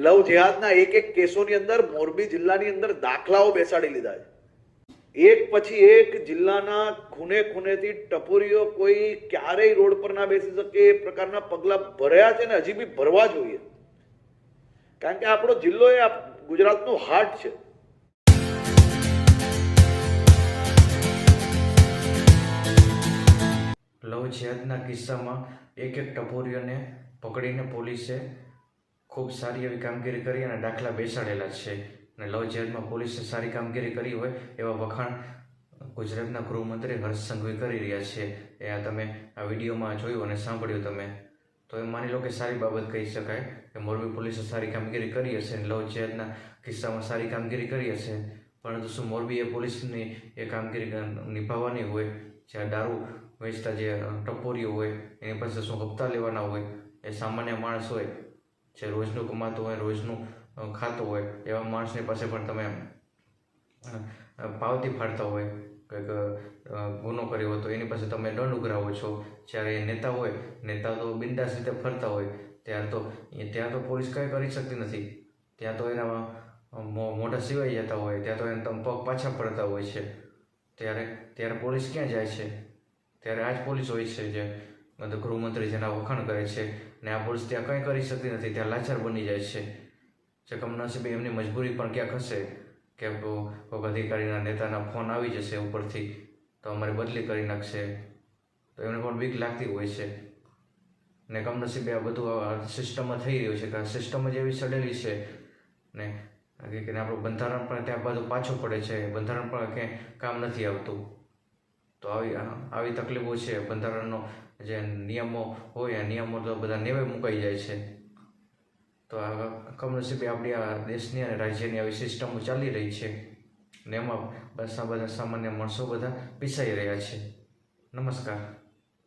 લવ જેહાદના એક કેસોની અંદર મોરબી જિલ્લાની અંદર દાખલાઓ બેસાડી લીધા છે. એક પછી એક જિલ્લાના ખૂને ખૂનેથી ટપોરીઓ કોઈ ક્યારેય રોડ પર ના બેસી શકે એ પ્રકારના પગલા ભર્યા છે ને હજી બી ભરવા જોઈએ. કારણ કે આપણો જિલ્લો એ ગુજરાતનું હાર્ટ છે. લવ જેહાદના કિસ્સામાં એક ટપોરીઓને પકડીને પોલીસે ખૂબ સારી એવી કામગીરી કરી અને દાખલા બેસાડેલા છે. અને લવ જેહાદમાં પોલીસે સારી કામગીરી કરી હોય એવા વખાણ ગુજરાતના ગૃહમંત્રી હર્ષ સંઘવી કરી રહ્યા છે. એ આ તમે આ વિડીયોમાં જોયું અને સાંભળ્યું તમે, તો એ માની લો કે સારી બાબત કહી શકાય કે મોરબી પોલીસે સારી કામગીરી કરી હશે અને લવ જેહાદના કિસ્સામાં સારી કામગીરી કરી હશે. પરંતુ શું મોરબી એ પોલીસની એ કામગીરી નિભાવવાની હોય? જ્યાં દારૂ વેચતા જે ટપોરીઓ હોય એની પાસે શું હપ્તા લેવાના હોય? એ સામાન્ય માણસ હોય જે રોજનું કમાતો હોય, રોજનું ખાતો હોય, એવા માણસની પાસે પણ તમે પાવતી ફાડતા હોય, કંઈક ગુનો કર્યો હોય તો એની પાસે તમે દંડ ઉઘરાવો છો. જ્યારે એ નેતા હોય, નેતા તો બિંદાસ રીતે ફરતા હોય, ત્યાં તો પોલીસ કંઈ કરી શકતી નથી. ત્યાં તો એના મોઢા સિવાઈ જતા હોય, ત્યાં તો એને તમે પગ પાછા પડતા હોય છે. ત્યારે પોલીસ ક્યાં જાય છે? ત્યારે આ જ પોલીસ હોય છે જે ગૃહમંત્રી જેના વખાણ કરે છે, ને આ પોલીસ ત્યાં કંઈ કરી શકતી નથી, ત્યાં લાચાર બની જાય છે. જે કમનસીબે એમની મજબૂરી પણ ક્યાંક હશે કે કોઈક અધિકારીના નેતાના ફોન આવી જશે ઉપરથી તો અમારે બદલી કરી નાખશે, તો એમને પણ બીક લાગતી હોય છે. ને કમનસીબે આ બધું સિસ્ટમમાં થઈ રહ્યું છે કે આ સિસ્ટમ જ એવી સડેલી છે ને આપણું બંધારણ પણ ત્યાં બધું પાછું પડે છે, બંધારણ પણ ક્યાંય કામ નથી આવતું. તો આવી તકલીફો છે. બંધારણનો જે નિયમો હોય, આ નિયમો તો બધા નેવે મુકાઈ જાય છે. તો આ કમનસીબે આપણી આ દેશની અને રાજ્યની આવી સિસ્ટમો ચાલી રહી છે ને એમાં બધા સામાન્ય માણસો બધા પીસાઈ રહ્યા છે. નમસ્કાર.